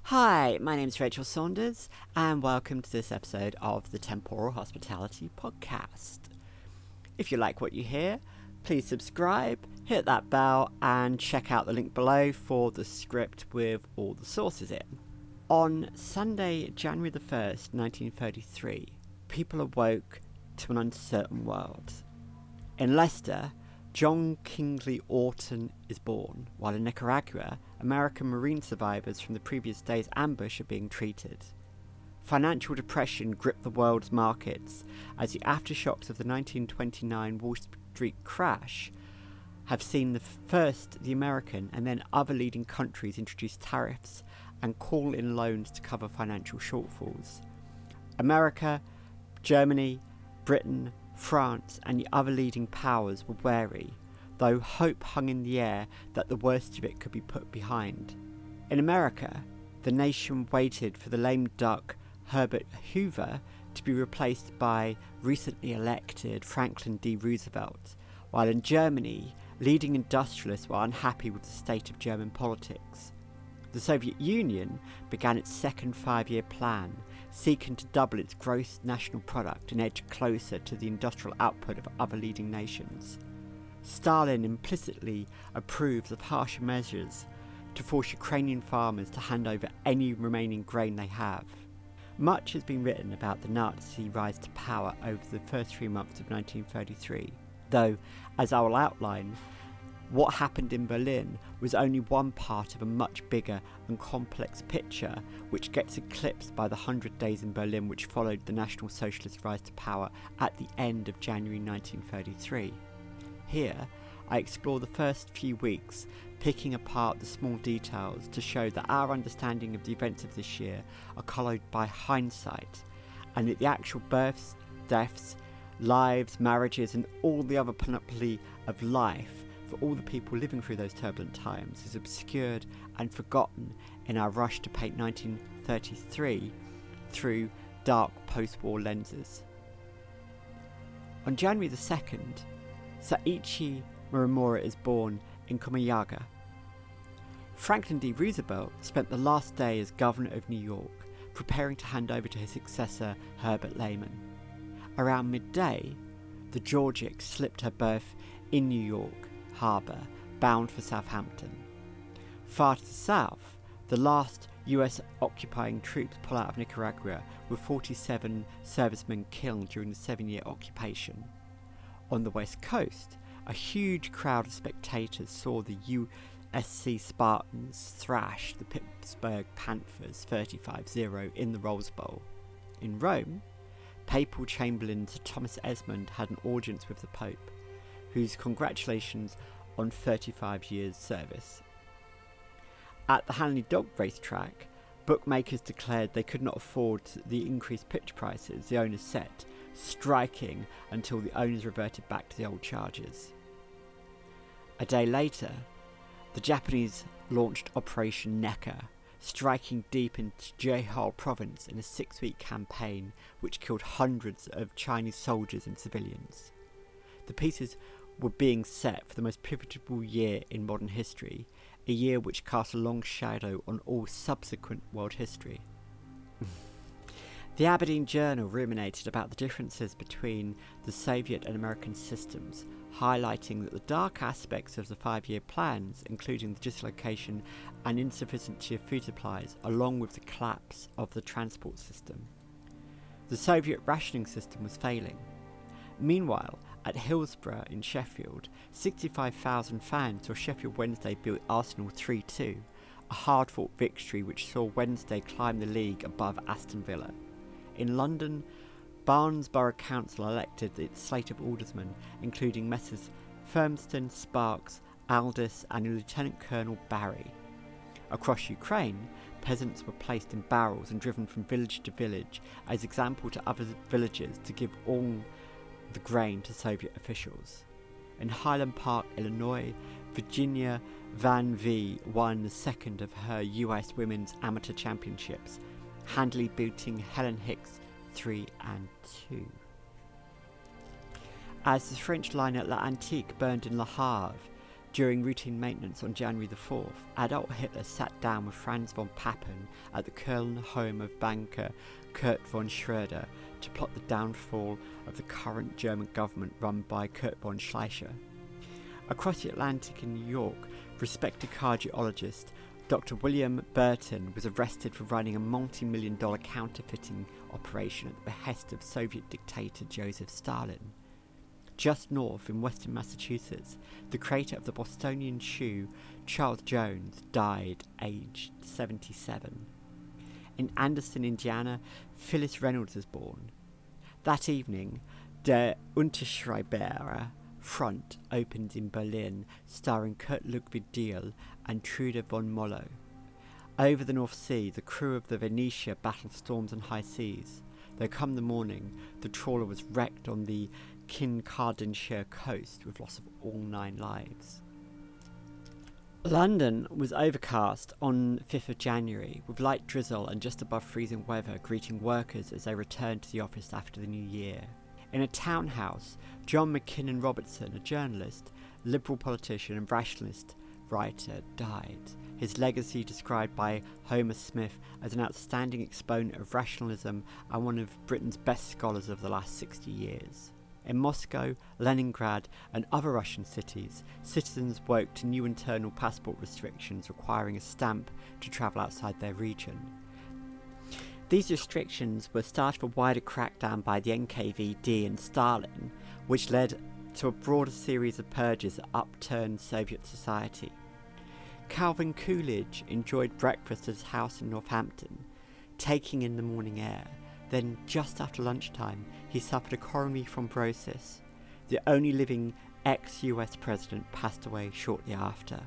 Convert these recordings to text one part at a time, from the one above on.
Hi, my name is Rachel Saunders, and welcome to this episode of the Temporal Hospitality podcast. If you like what you hear, please subscribe, hit that bell, and check out the link below for the script with all the sources in. On Sunday, January the 1st, 1933, people awoke to an uncertain world. In Leicester, John Kingsley Orton is born, while in Nicaragua, American Marine survivors from the previous day's ambush are being treated. Financial depression gripped the world's markets as the aftershocks of the 1929 Wall Street crash have seen the American and then other leading countries introduce tariffs and call in loans to cover financial shortfalls. America, Germany, Britain, France and the other leading powers were wary, though hope hung in the air that the worst of it could be put behind. In America, the nation waited for the lame duck Herbert Hoover to be replaced by recently elected Franklin D. Roosevelt, while in Germany, leading industrialists were unhappy with the state of German politics. The Soviet Union began its second five-year plan, seeking to double its gross national product and edge closer to the industrial output of other leading nations. Stalin implicitly approves of harsher measures to force Ukrainian farmers to hand over any remaining grain they have. Much has been written about the Nazi rise to power over the first 3 months of 1933, though, as I will outline, what happened in Berlin was only one part of a much bigger and complex picture which gets eclipsed by the 100 days in Berlin which followed the National Socialist rise to power at the end of January 1933. Here, I explore the first few weeks, picking apart the small details to show that our understanding of the events of this year are coloured by hindsight, and that the actual births, deaths, lives, marriages and all the other panoply of life for all the people living through those turbulent times is obscured and forgotten in our rush to paint 1933 through dark post-war lenses. On January the 2nd, Saiichi Muramura is born in Kumayaga. Franklin D. Roosevelt spent the last day as governor of New York, preparing to hand over to his successor Herbert Lehman. Around midday, the Georgic slipped her berth in New York Harbour, bound for Southampton. Far to the south, the last US occupying troops pull out of Nicaragua, with 47 servicemen killed during the 7-year occupation. On the west coast, a huge crowd of spectators saw the USC Spartans thrash the Pittsburgh Panthers 35-0 in the Rose Bowl. In Rome, Papal Chamberlain Sir Thomas Esmond had an audience with the Pope, whose congratulations on 35 years service. At the Hanley Dog Racetrack, bookmakers declared they could not afford the increased pitch prices the owners set, striking until the owners reverted back to the old charges. A day later, the Japanese launched Operation Necker, striking deep into Jeolla province in a 6-week campaign which killed hundreds of Chinese soldiers and civilians. The pieces were being set for the most pivotal year in modern history, a year which cast a long shadow on all subsequent world history. The Aberdeen Journal ruminated about the differences between the Soviet and American systems, highlighting that the dark aspects of the 5-year plans, including the dislocation and insufficiency of food supplies, along with the collapse of the transport system. The Soviet rationing system was failing. Meanwhile, at Hillsborough in Sheffield, 65,000 fans saw Sheffield Wednesday beat Arsenal 3-2, a hard-fought victory which saw Wednesday climb the league above Aston Villa. In London, Barnes Borough Council elected its slate of aldermen, including Messrs Firmston, Sparks, Aldous and Lieutenant Colonel Barry. Across Ukraine, peasants were placed in barrels and driven from village to village as example to other villages to give all the grain to Soviet officials. In Highland Park, Illinois, Virginia Van V won the second of her US Women's Amateur Championships, handily beating Helen Hicks 3-2. As the French liner La Antique burned in Le Havre, During routine maintenance on January the 4th, adult Hitler sat down with Franz von Papen at the Köln home of banker Kurt von Schröder to plot the downfall of the current German government run by Kurt von Schleicher. Across the Atlantic in New York, respected cardiologist Dr. William Burton was arrested for running a multi-million-dollar counterfeiting operation at the behest of Soviet dictator Joseph Stalin. Just north, in western Massachusetts, the creator of the Bostonian shoe, Charles Jones, died aged 77. In Anderson, Indiana, Phyllis Reynolds was born. That evening, Der Unterschreiber Front opened in Berlin, starring Kurt Ludwig Diel and Trude von Mollo. Over the North Sea, the crew of the Venetia battled storms and high seas. Though come the morning, the trawler was wrecked on the Kincardineshire coast with loss of all 9 lives. London was overcast on 5th of January, with light drizzle and just above freezing weather greeting workers as they returned to the office after the new year. In a townhouse, John McKinnon Robertson, a journalist, liberal politician and rationalist writer, died. His legacy described by Homer Smith as an outstanding exponent of rationalism and one of Britain's best scholars of the last 60 years. In Moscow, Leningrad and other Russian cities, citizens woke to new internal passport restrictions requiring a stamp to travel outside their region. These restrictions were start of a wider crackdown by the NKVD and Stalin, which led to a broader series of purges that upturned Soviet society. Calvin Coolidge enjoyed breakfast at his house in Northampton, taking in the morning air. Then, just after lunchtime, he suffered a coronary thrombosis. The only living ex-US president passed away shortly after.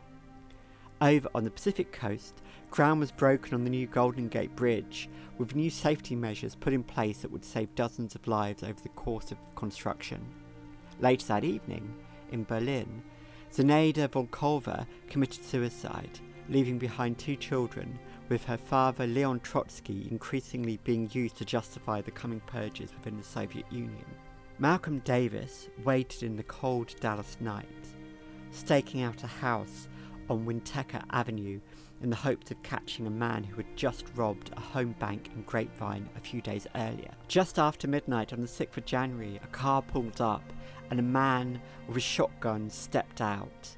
Over on the Pacific coast, ground was broken on the new Golden Gate Bridge, with new safety measures put in place that would save dozens of lives over the course of construction. Later that evening, in Berlin, Zinaida Volkova committed suicide, leaving behind 2 children, with her father Leon Trotsky increasingly being used to justify the coming purges within the Soviet Union. Malcolm Davis waited in the cold Dallas night, staking out a house on Wintecker Avenue in the hopes of catching a man who had just robbed a home bank in Grapevine a few days earlier. Just after midnight on the 6th of January, a car pulled up and a man with a shotgun stepped out.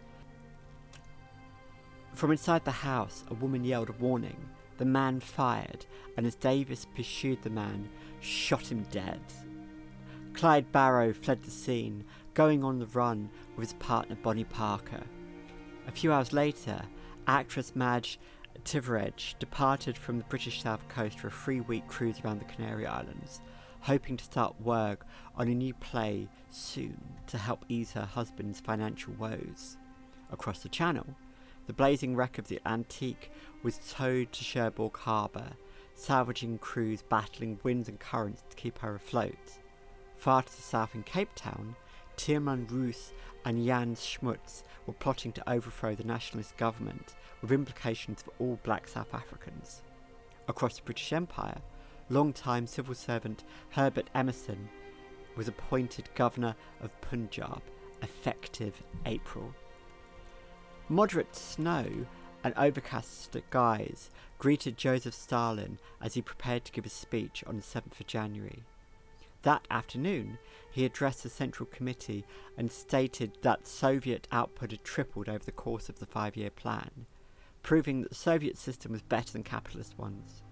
From inside the house, a woman yelled a warning. The man fired, and as Davis pursued the man, shot him dead. Clyde Barrow fled the scene, going on the run with his partner Bonnie Parker. A few hours later, actress Madge Tiveredge departed from the British South Coast for a 3-week cruise around the Canary Islands, hoping to start work on a new play soon to help ease her husband's financial woes. Across the Channel, the blazing wreck of the Atlantique was towed to Cherbourg Harbour, salvaging crews battling winds and currents to keep her afloat. Far to the south in Cape Town, Tierman Roos and Jan Smuts were plotting to overthrow the nationalist government, with implications for all black South Africans. Across the British Empire, long-time civil servant Herbert Emerson was appointed governor of Punjab, effective April. Moderate snow and overcast skies greeted Joseph Stalin as he prepared to give a speech on the 7th of January. That afternoon, he addressed the Central Committee and stated that Soviet output had tripled over the course of the 5-year plan, proving that the Soviet system was better than capitalist ones.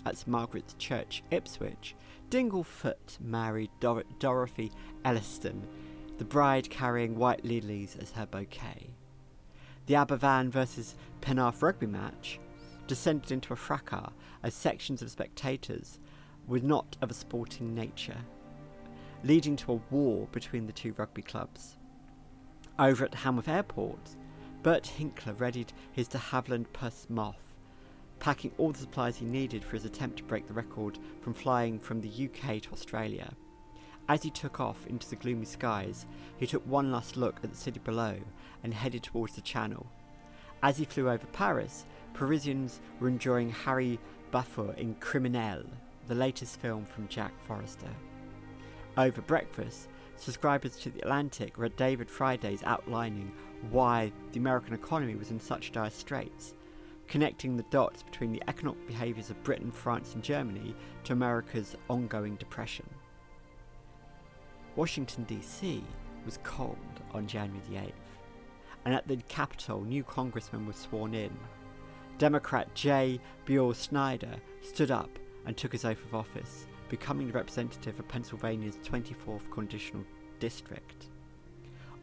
At St Margaret's Church, Ipswich, Dinglefoot married Dorothy Elliston, the bride carrying white lilies as her bouquet. The Aberfan versus Penarth rugby match descended into a fracas as sections of spectators were not of a sporting nature, leading to a war between the 2 rugby clubs. Over at Hamworth Airport, Bert Hinkler readied his de Havilland Puss Moth, packing all the supplies he needed for his attempt to break the record from flying from the UK to Australia. As he took off into the gloomy skies, he took one last look at the city below and headed towards the Channel. As he flew over Paris, Parisians were enjoying Harry Baffour in Criminel, the latest film from Jack Forrester. Over breakfast, subscribers to The Atlantic read David Friday's outlining why the American economy was in such dire straits, connecting the dots between the economic behaviours of Britain, France and Germany to America's ongoing depression. Washington DC was cold on January the 8th, and at the Capitol new congressmen were sworn in. Democrat J. Buell Snyder stood up and took his oath of office, becoming the representative of Pennsylvania's 24th Congressional District.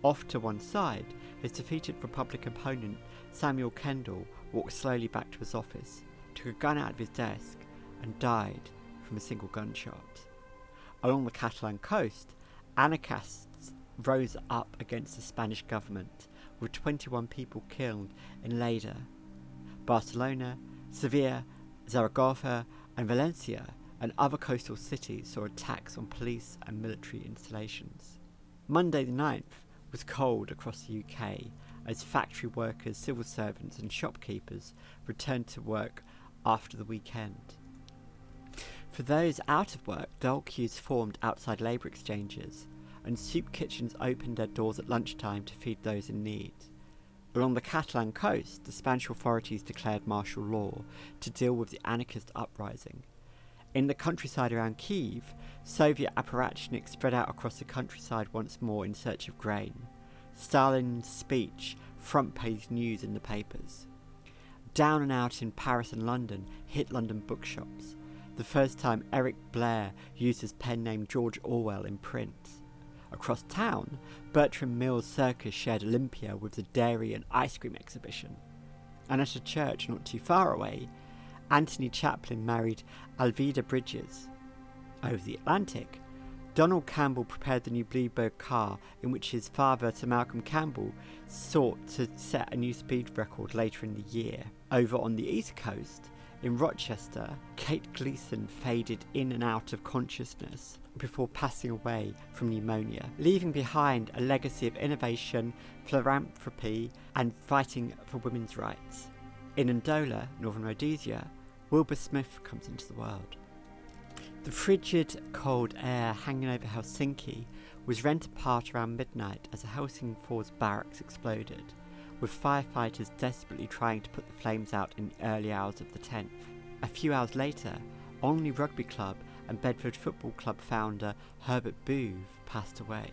Off to one side, his defeated Republican opponent Samuel Kendall walked slowly back to his office, took a gun out of his desk, and died from a single gunshot. Along the Catalan coast, anarchists rose up against the Spanish government, with 21 people killed in Lleida. Barcelona, Sevilla, Zaragoza and Valencia and other coastal cities saw attacks on police and military installations. Monday the 9th was cold across the UK as factory workers, civil servants and shopkeepers returned to work after the weekend. For those out of work, dull queues formed outside labour exchanges, and soup kitchens opened their doors at lunchtime to feed those in need. Along the Catalan coast, the Spanish authorities declared martial law to deal with the anarchist uprising. In the countryside around Kyiv, Soviet apparatchiks spread out across the countryside once more in search of grain. Stalin's speech front-page news in the papers. Down and Out in Paris and London hit London bookshops, the first time Eric Blair used his pen name George Orwell in print. Across town, Bertram Mills Circus shared Olympia with the dairy and ice cream exhibition. And at a church not too far away, Anthony Chaplin married Alvida Bridges. Over the Atlantic, Donald Campbell prepared the new Bluebird car in which his father, Sir Malcolm Campbell, sought to set a new speed record later in the year. Over on the East Coast, in Rochester, Kate Gleason faded in and out of consciousness before passing away from pneumonia, leaving behind a legacy of innovation, philanthropy, and fighting for women's rights. In Ndola, Northern Rhodesia, Wilbur Smith comes into the world. The frigid, cold air hanging over Helsinki was rent apart around midnight as a Helsingfors barracks exploded, with firefighters desperately trying to put the flames out in the early hours of the 10th. A few hours later, Olney Rugby Club and Bedford Football Club founder Herbert Booth passed away.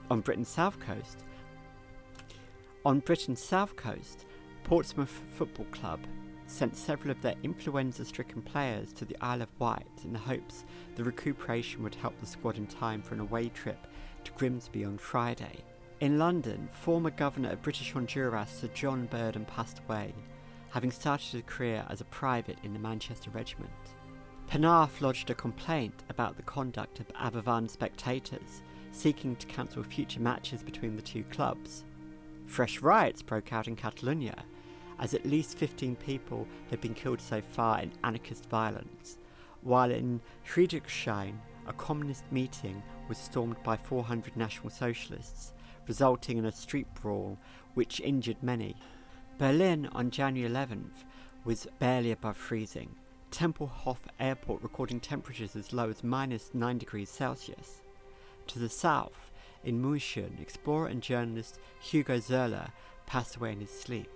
On Britain's south coast, Portsmouth Football Club sent several of their influenza-stricken players to the Isle of Wight in the hopes the recuperation would help the squad in time for an away trip to Grimsby on Friday. In London, former governor of British Honduras Sir John Burdon passed away, having started a career as a private in the Manchester Regiment. Penarth lodged a complaint about the conduct of Aberfan spectators, seeking to cancel future matches between the two clubs. Fresh riots broke out in Catalonia, as at least 15 people had been killed so far in anarchist violence, while in Friedrichshain a communist meeting was stormed by 400 National Socialists, resulting in a street brawl which injured many. Berlin on January 11th was barely above freezing, Tempelhof Airport recording temperatures as low as -9 degrees Celsius. To the south, in München, explorer and journalist Hugo Zerler passed away in his sleep.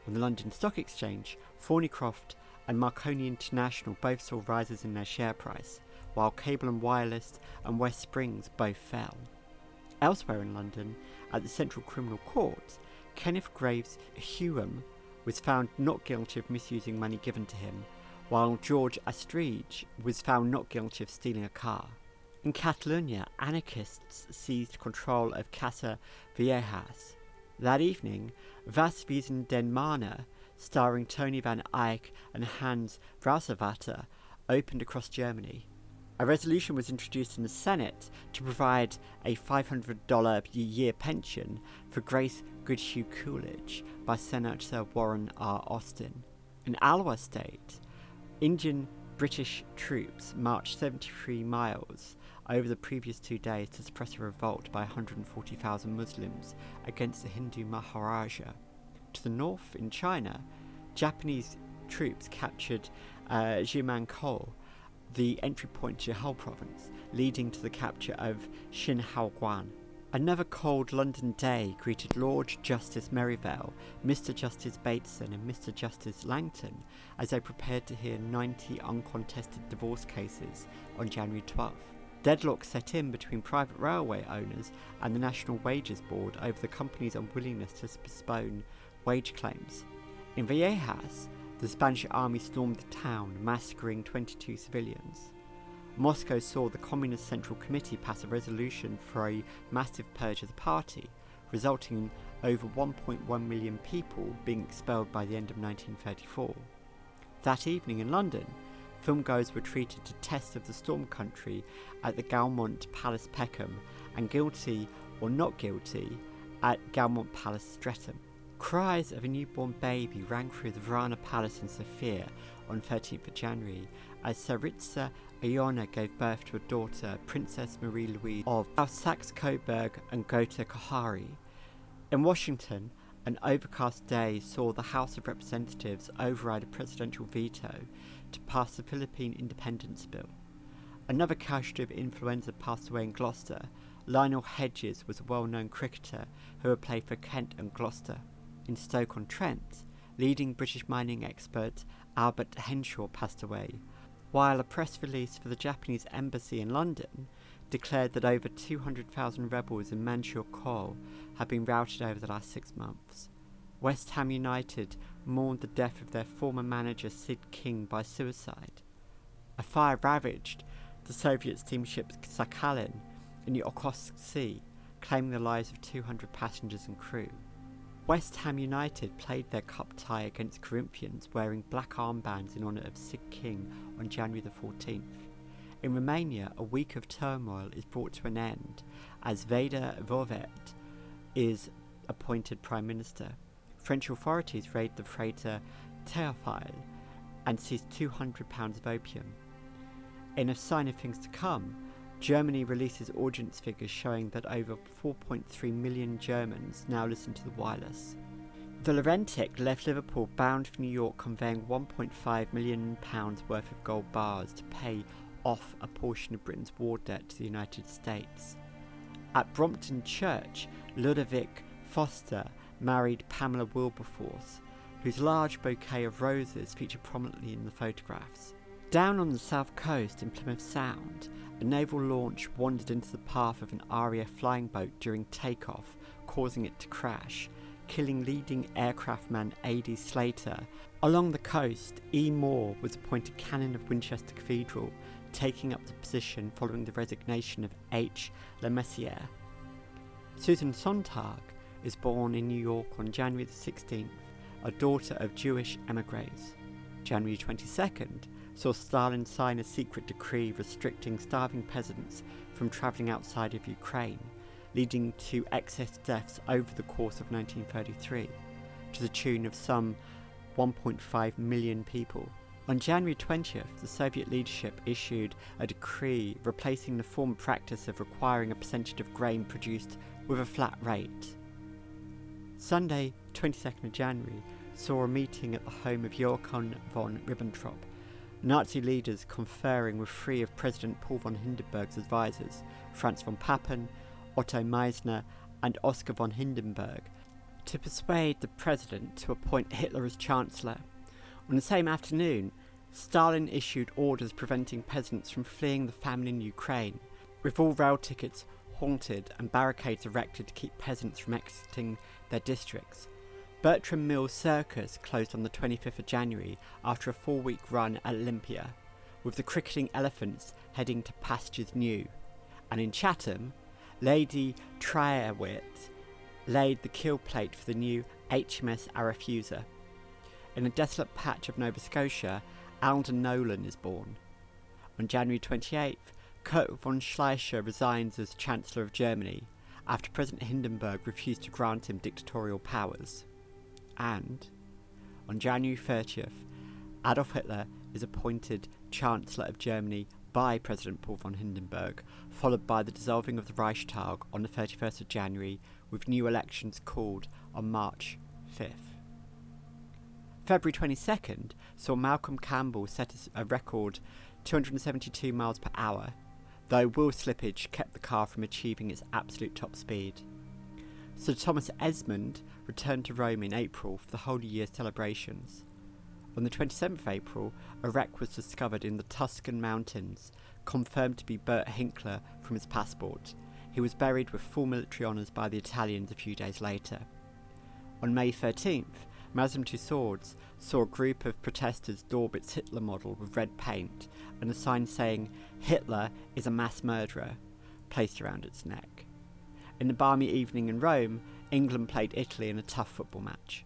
On the London Stock Exchange, Thornycroft and Marconi International both saw rises in their share price, while Cable and Wireless and West Springs both fell. Elsewhere in London, at the Central Criminal Court, Kenneth Graves Hewham was found not guilty of misusing money given to him, while George Astridge was found not guilty of stealing a car. In Catalonia, anarchists seized control of Casa Viejas. That evening, Was wiesen den Mahner, starring Tony Van Eyck and Hans Rauserwater, opened across Germany. A resolution was introduced in the Senate to provide a $500 a year pension for Grace Goodhue Coolidge by Senator Warren R. Austin. In Alwa State, Indian-British troops marched 73 miles over the previous 2 days to suppress a revolt by 140,000 Muslims against the Hindu Maharaja. To the north, in China, Japanese troops captured Jiumenkou, the entry point to Hebei province, leading to the capture of Xinhaoguan. Another cold London day greeted Lord Justice Merivale, Mr. Justice Bateson and Mr. Justice Langton as they prepared to hear 90 uncontested divorce cases on January 12th. Deadlock set in between private railway owners and the National Wages Board over the company's unwillingness to postpone wage claims. In Villejas, the Spanish army stormed the town, massacring 22 civilians. Moscow saw the Communist Central Committee pass a resolution for a massive purge of the party, resulting in over 1.1 million people being expelled by the end of 1934. That evening in London, filmgoers were treated to tests of the Storm Country at the Gaumont Palace Peckham and guilty or not guilty at Gaumont Palace Streatham. Cries of a newborn baby rang through the Vrana Palace in Sofia on 13th of January as Tsaritsa Iona gave birth to a daughter, Princess Marie-Louise of Saxe-Coburg and Gotha-Kahari. In Washington, an overcast day saw the House of Representatives override a presidential veto to pass the Philippine Independence Bill. Another casualty of influenza passed away in Gloucester. Lionel Hedges was a well-known cricketer who had played for Kent and Gloucester. In Stoke-on-Trent, leading British mining expert Albert Henshaw passed away, while a press release for the Japanese embassy in London declared that over 200,000 rebels in Manchur Coal had been routed over the last 6 months. West Ham United mourned the death of their former manager Sid King by suicide. A fire ravaged the Soviet steamship Sakhalin in the Okhotsk Sea, claiming the lives of 200 passengers and crew. West Ham United played their cup tie against Corinthians wearing black armbands in honour of Sid King on January the 14th. In Romania, a week of turmoil is brought to an end as Vedar Vovet is appointed Prime Minister. French authorities raid the freighter Théophile and seized £200 of opium. In a sign of things to come, Germany releases audience figures showing that over 4.3 million Germans now listen to the wireless. The Laurentic left Liverpool bound for New York, conveying £1.5 million worth of gold bars to pay off a portion of Britain's war debt to the United States. At Brompton Church, Ludovic Foster married Pamela Wilberforce, whose large bouquet of roses featured prominently in the photographs. Down on the south coast in Plymouth Sound, a naval launch wandered into the path of an RAF flying boat during takeoff, causing it to crash, killing leading aircraftman A.D. Slater. Along the coast, E. Moore was appointed Canon of Winchester Cathedral, taking up the position following the resignation of H. Le Messier. Susan Sontag is born in New York on January the 16th, a daughter of Jewish emigres. January 22nd saw Stalin sign a secret decree restricting starving peasants from travelling outside of Ukraine, leading to excess deaths over the course of 1933, to the tune of some 1.5 million people. On January 20th, the Soviet leadership issued a decree replacing the former practice of requiring a percentage of grain produced with a flat rate. Sunday, 22nd of January, saw a meeting at the home of Joachim von Ribbentrop, Nazi leaders conferring with 3 of President Paul von Hindenburg's advisors, Franz von Papen, Otto Meissner, and Oskar von Hindenburg, to persuade the president to appoint Hitler as Chancellor. On the same afternoon, Stalin issued orders preventing peasants from fleeing the famine in Ukraine, with all rail tickets haunted and barricades erected to keep peasants from exiting their districts. Bertram Mills Circus closed on the 25th of January after a 4-week run at Olympia, with the cricketing elephants heading to pastures new. And in Chatham, Lady Trierwit laid the keel plate for the new HMS Arethusa. In a desolate patch of Nova Scotia, Alden Nolan is born. On January 28th, Kurt von Schleicher resigns as Chancellor of Germany after President Hindenburg refused to grant him dictatorial powers. And on January 30th, Adolf Hitler is appointed Chancellor of Germany by President Paul von Hindenburg, followed by the dissolving of the Reichstag on the 31st of January, with new elections called on March 5th. February 22nd saw Malcolm Campbell set a record 272 miles per hour. though wheel slippage kept the car from achieving its absolute top speed. Sir Thomas Esmond returned to Rome in April for the Holy Year celebrations. On the 27th of April, a wreck was discovered in the Tuscan mountains, confirmed to be Bert Hinkler from his passport. He was buried with full military honours by the Italians a few days later. On May 13th, Madame Tussauds saw a group of protesters daub its Hitler model with red paint and a sign saying, "Hitler is a mass murderer," placed around its neck. In the balmy evening in Rome, England played Italy in a tough football match.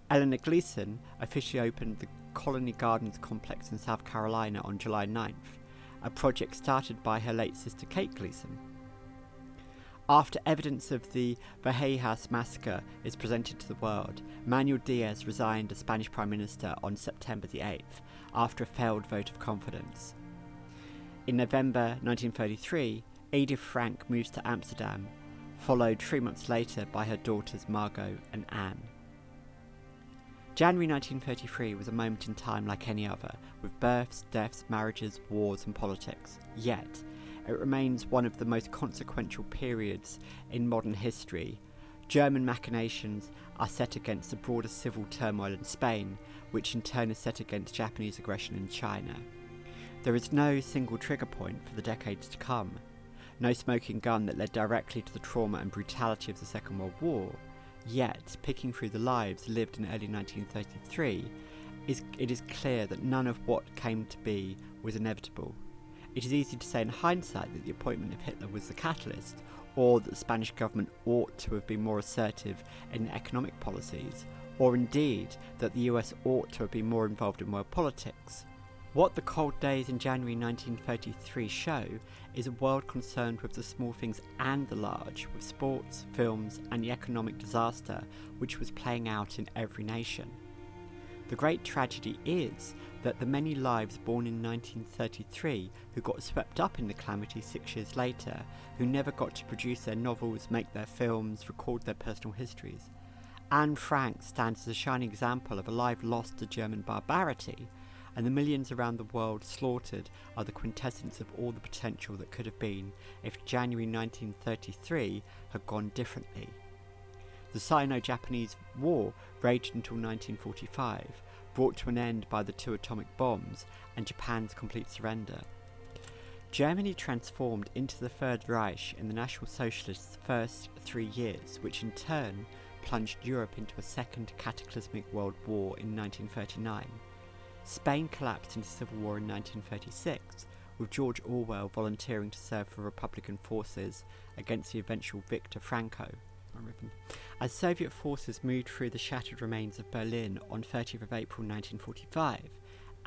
Eleanor Gleason officially opened the Colony Gardens complex in South Carolina on July 9th, a project started by her late sister Kate Gleason. After evidence of the Vallecas massacre is presented to the world, Manuel Diaz resigned as Spanish Prime Minister on September the 8th after a failed vote of confidence. In November 1933, Edith Frank moves to Amsterdam, followed 3 months later by her daughters Margot and Anne. January 1933 was a moment in time like any other, with births, deaths, marriages, wars and politics. Yet, it remains one of the most consequential periods in modern history. German machinations are set against the broader civil turmoil in Spain, which in turn is set against Japanese aggression in China. There is no single trigger point for the decades to come. No smoking gun that led directly to the trauma and brutality of the Second World War. Yet, picking through the lives lived in early 1933, it is clear that none of what came to be was inevitable. It is easy to say in hindsight that the appointment of Hitler was the catalyst, or that the Spanish government ought to have been more assertive in economic policies, or indeed that the US ought to have been more involved in world politics. What the cold days in January 1933 show is a world concerned with the small things and the large, with sports, films and the economic disaster which was playing out in every nation. The great tragedy is that the many lives born in 1933 who got swept up in the calamity 6 years later, who never got to produce their novels, make their films, record their personal histories. Anne Frank stands as a shining example of a life lost to German barbarity, and the millions around the world slaughtered are the quintessence of all the potential that could have been if January 1933 had gone differently. The Sino-Japanese War raged until 1945, brought to an end by the 2 atomic bombs and Japan's complete surrender. Germany transformed into the Third Reich in the National Socialist's first 3 years, which in turn plunged Europe into a second cataclysmic world war in 1939. Spain collapsed into civil war in 1936, with George Orwell volunteering to serve for Republican forces against the eventual victor Franco. As Soviet forces moved through the shattered remains of Berlin on 30th of April 1945,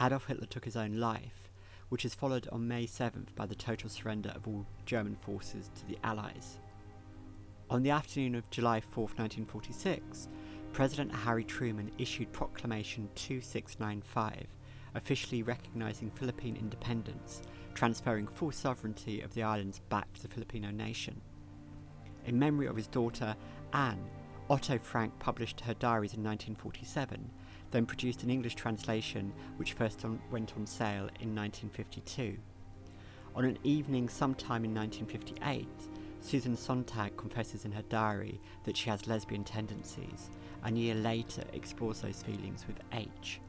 Adolf Hitler took his own life, which is followed on May 7th by the total surrender of all German forces to the Allies. On the afternoon of July 4th, 1946, President Harry Truman issued Proclamation 2695, officially recognising Philippine independence, transferring full sovereignty of the islands back to the Filipino nation. In memory of his daughter, Anne, Otto Frank published her diaries in 1947, then produced an English translation which first went on sale in 1952. On an evening sometime in 1958, Susan Sontag confesses in her diary that she has lesbian tendencies, and a year later explores those feelings with H.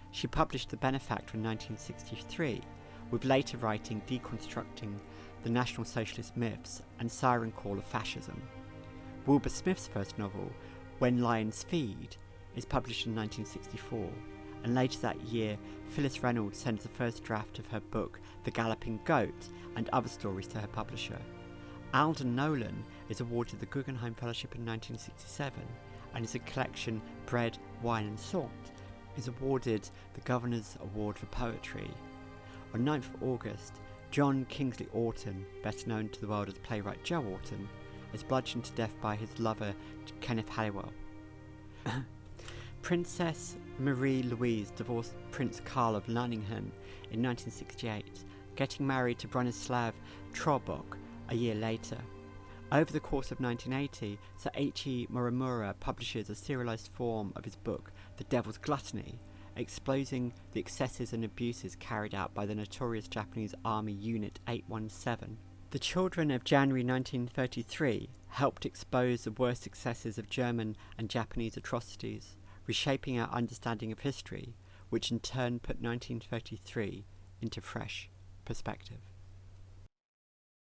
She published The Benefactor in 1963, with later writing deconstructing the National Socialist myths and siren call of fascism. Wilbur Smith's first novel, When Lions Feed, is published in 1964, and later that year Phyllis Reynolds sends the first draft of her book The Galloping Goat and other stories to her publisher. Alden Nolan is awarded the Guggenheim Fellowship in 1967, and his collection Bread, Wine and Salt is awarded the Governor's Award for Poetry. On 9th of August, John Kingsley Orton, better known to the world as playwright Joe Orton, is bludgeoned to death by his lover Kenneth Halliwell. Princess Marie Louise divorced Prince Karl of Leiningen in 1968, getting married to Bronislaw Trobok a year later. Over the course of 1980, Seiichi Morimura publishes a serialized form of his book The Devil's Gluttony, exposing the excesses and abuses carried out by the notorious Japanese Army Unit 817. The Children of January 1933 helped expose the worst excesses of German and Japanese atrocities, reshaping our understanding of history, which in turn put 1933 into fresh perspective.